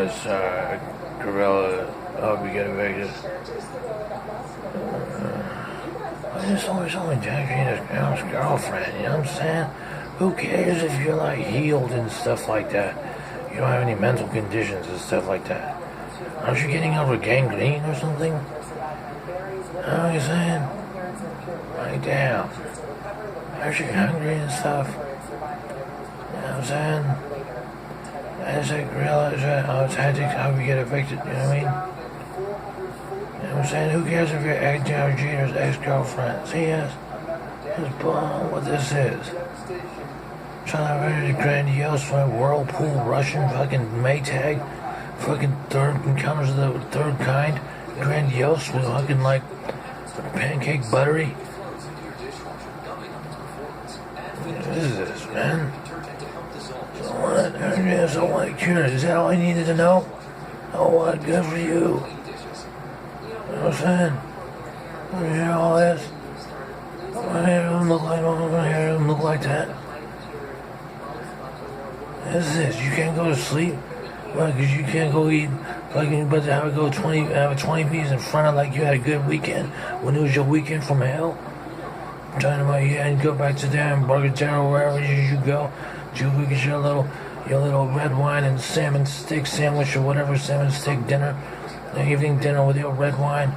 this gorilla. I hope you get evicted. It's only Jackie's girlfriend, you know what I'm saying? Who cares if you're like healed and stuff like that? You don't have any mental conditions and stuff like that. Aren't you getting over gangrene or something? You know what I'm saying? Like, damn. Aren't you hungry and stuff? You know what I'm saying? I just like realize that tactics how we get evicted, you know what I mean? You know what I'm saying? Who cares if you're Alexander Jeter's ex-girlfriend? See, yes? It's what this is. Trying to run the grandiose fucking whirlpool Russian fucking Maytag fucking third encounters of the third kind grandiose with fucking like pancake buttery. What is this, man? So what? Curious. Is that all I needed to know? Oh, what? Good for you. You know what I'm saying? You hear all this? My hair don't look like that. What is this? You can't go to sleep? Why? Because you can't go eat fucking, but have a 20 piece in front of like you had a good weekend when it was your weekend from hell? I'm talking about you and go back to damn Burger Town or wherever you go. You get your little red wine and salmon steak sandwich or whatever, salmon steak dinner, evening dinner with your red wine.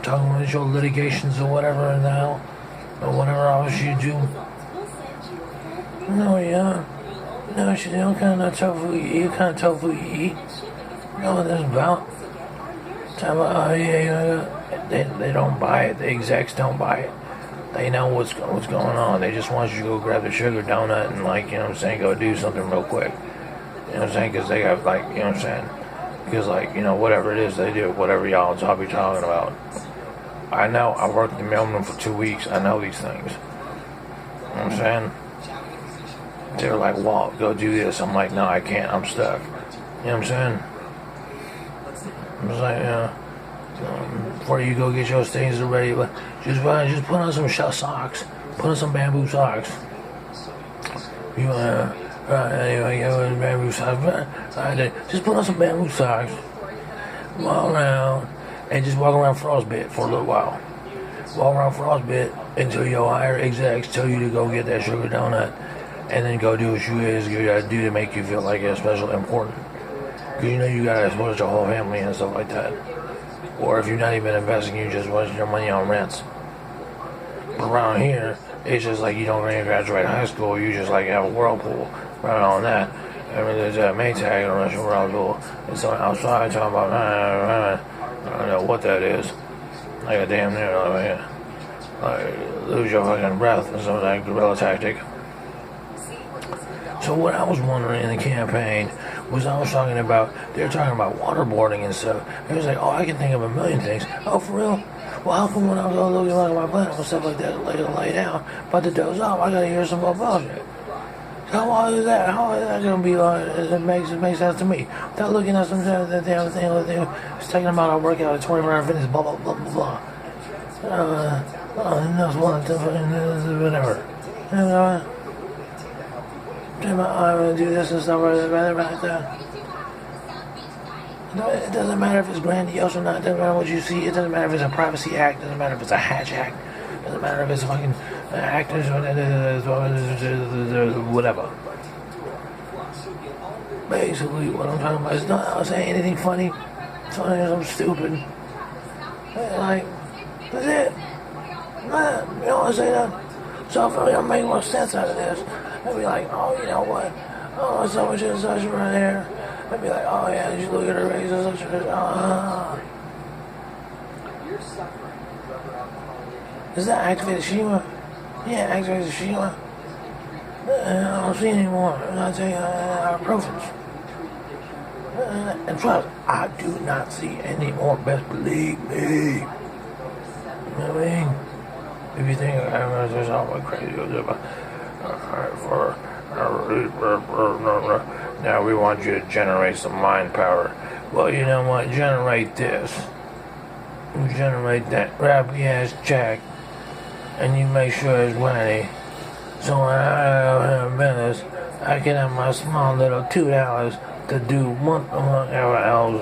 Talking about your litigations or whatever in the hell, or whatever else you do. No, yeah. No, you don't kind of tofu you eat. You kind of tofu you eat. You know what this about? Talking about, oh yeah. They don't buy it. The execs don't buy it. They know what's going on. They just want you to go grab the sugar donut and like, you know what I'm saying, go do something real quick. You know what I'm saying? Because they got like, you know what I'm saying? Because like, you know, whatever it is they do, whatever y'all be talking about. I know. I worked in the mailroom for 2 weeks. I know these things. You know what I'm saying? They were like, Walt, go do this. I'm like, no, I can't. I'm stuck. You know what I'm saying? I was like, before you go get your stains ready, just put on some socks. Put on some bamboo socks. You anyway, bamboo socks. Just put on some bamboo socks. Walk around and just walk around Frostbit for a little while. Walk around Frostbit until your higher execs tell you to go get that sugar donut, and then go do what you gotta do to make you feel like you're special, important. Because you know you gotta support your whole family and stuff like that. Or if you're not even investing, you just waste your money on rents. But around here, it's just like you don't really graduate high school, you just like have a whirlpool right on that. I mean, there's a Maytag and a Russian whirlpool. It's outside talking about, I don't know what that is. Like a damn near, like lose your fucking breath and some of that guerrilla tactic. So what I was wondering in the campaign was they were talking about waterboarding and stuff. It was like, oh, I can think of a million things. Oh, for real? Well, how come when I was looking at my planet and stuff like that, lay down, about to doze off, I gotta hear some more bullshit. So how is that? How is that gonna be like, it makes sense to me. Without looking at some damn thing, it's talking about our workout at 24-hour fitness, blah, blah, blah, blah, blah. That's one, whatever. I'm gonna do this and stuff like that. It doesn't matter if it's grandiose or not. It doesn't matter what you see. It doesn't matter if it's a privacy act. It doesn't matter if it's a hatch act. It doesn't matter if it's fucking actors or whatever. Basically, what I'm talking about is not saying anything funny. It's not something stupid. Like, that's it. You know what I'm saying? So if I'm making more sense out of this, I'd be like, oh, you know what? Oh, so much and such right there. I'd be like, oh yeah, did you look at her face and such and such? Is that activated Shima? Yeah, activated Shima. I don't see anymore. I tell you, profits. And trust, I do not see any more. Best believe me. You know what I mean? If you think there's all my crazy now we want you to generate some mind power. Well, you know what? Generate this. You generate that crappy ass check, and you make sure it's ready. So when I have business, I can have my small little $2 to do whatever else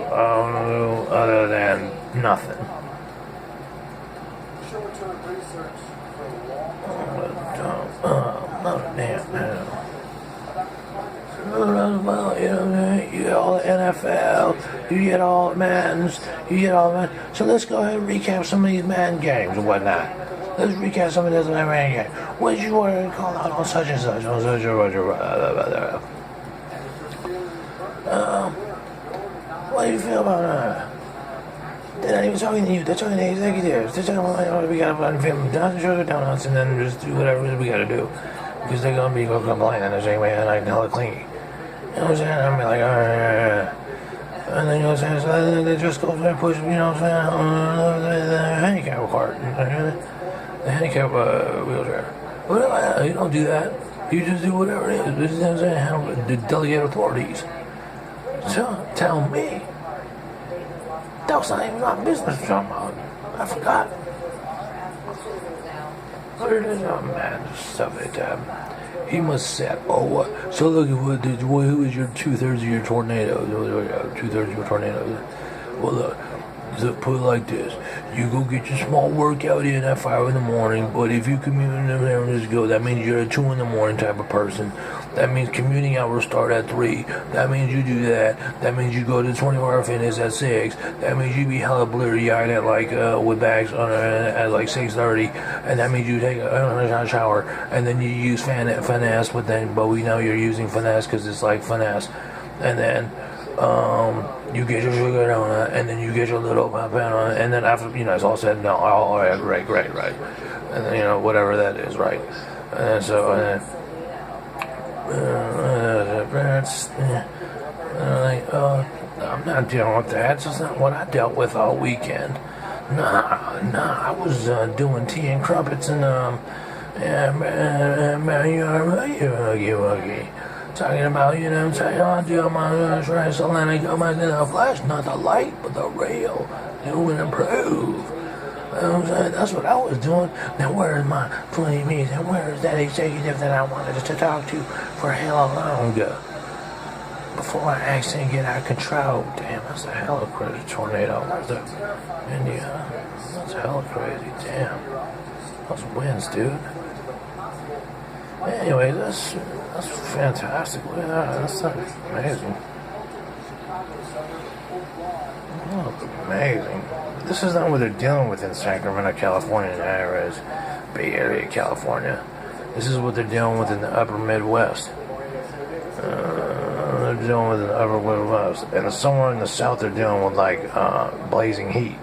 other than nothing. Damn, man. Well, you know, you get all the NFL, you get all the Maddens, you get all that. So let's go ahead and recap some of these Madden games and whatnot. Let's recap some of this Madden game. What did you want to call out on such and such, on such and such? What do you feel about that? They're not even talking to you. They're talking to executives. They're talking about, we got to run film sugar donuts and then just do whatever we got to do. Because they're going to be complaining the same way and I hella clingy. You know what I'm saying? I'm like, and then, you know what I'm saying? So they just go and push, you know what I'm saying? The handicap cart. The handicap wheelchair. Well, you don't do that. You just do whatever it is. This is what I'm saying. How the delegate authorities. So, tell me. That was not even my business, John. I forgot. What it is, oh man, stuff like that. He must said, oh, what? So look at who is your 2/3 of your tornado? 2/3 of your tornado. Well, look, put it like this. You go get your small workout in at 5 in the morning, but if you commute in there and just go, that means you're a 2 in the morning type of person. That means commuting hours start at 3. That means you do that. That means you go to 24-hour fitness at 6. That means you be hella blurry-eyed at like with bags on at like 6:30. And that means you take a shower and then you use finesse, but we know you're using finesse because it's like finesse. And then you get your sugar donut, and then you get your little pop on, and then after, you know, it's all said and done, all right, great. And then, you know, whatever that is, right? And so, I'm not dealing with that. That's not what I dealt with all weekend. Nah, I was doing tea and crumpets and talking about, you know what I'm saying, I'll do my transatlantic, my flash, not the light, but the rail, new and improve. You know what I'm saying? That's what I was doing. Now where is my 20 minutes, and where is that executive that I wanted to talk to for hella long before my accident get out of control? Damn, that's a hella crazy tornado. Where's the India? That's hella crazy, damn. Those winds, dude. Anyway, that's fantastic. Look at that. That's amazing. Oh, amazing. This is not what they're dealing with in Sacramento, California, and areas, Bay Area, California. This is what they're dealing with in the upper Midwest. They're dealing with the upper Midwest. And somewhere in the south, they're dealing with, like, blazing heat.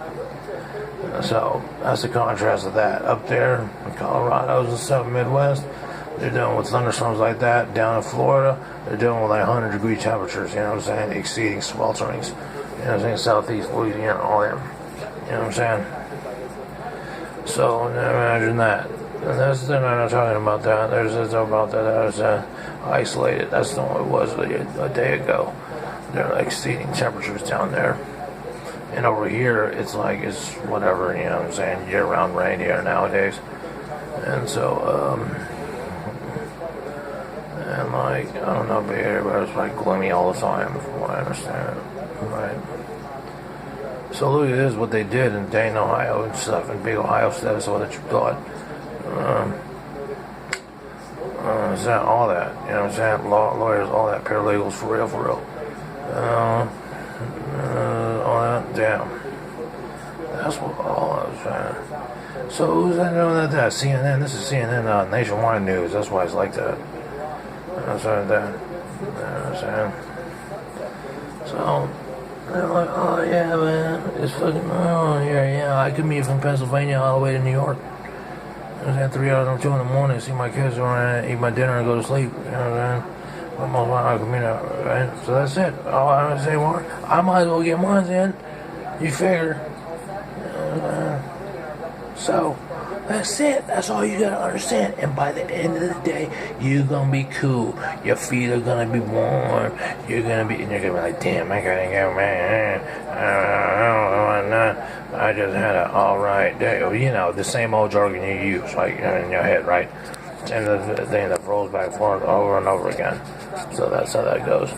So, that's the contrast of that. Up there in Colorado and stuff, Midwest, they're dealing with thunderstorms like that. Down in Florida, they're dealing with like 100-degree temperatures, you know what I'm saying? Exceeding swelterings. You know what I'm saying? Southeast Louisiana, all that. You know what I'm saying? So, imagine that. And they're not talking about that. They're just talking about that. That was isolated. That's not what it was a day ago. They're like exceeding temperatures down there. And over here, it's like, it's whatever, you know what I'm saying? Year-round rain here nowadays. And so, and like, I don't know, but it's like gloomy all the time, from what I understand. Right. So look at this, what they did in Dayton, Ohio and stuff, in big Ohio State, is what you thought. Is that all that? You know what I'm saying? Lawyers, all that, paralegals, for real. All that, damn. That's what all I was saying. So who's that doing that? CNN. This is CNN Nationwide News. That's why it's like that. That's right there. You know what I'm saying? So they're like, oh yeah, man, it's fucking, oh yeah, I commute from Pennsylvania all the way to New York. I was at 3 hours and 2 in the morning, see my kids around, eat my dinner and go to sleep. You know what I'm saying? But most of my commute out, right? So that's it. All I would say, well, I might as well get mine in. You figure. You know what I'm saying? So that's it. That's all you gotta understand. And by the end of the day, you're gonna be cool. Your feet are gonna be warm. You're gonna be like, damn, I gotta go, man. I just had an alright day. You know, the same old jargon you use, like in your head, right? and the thing that rolls back forward over and over again. So that's how that goes.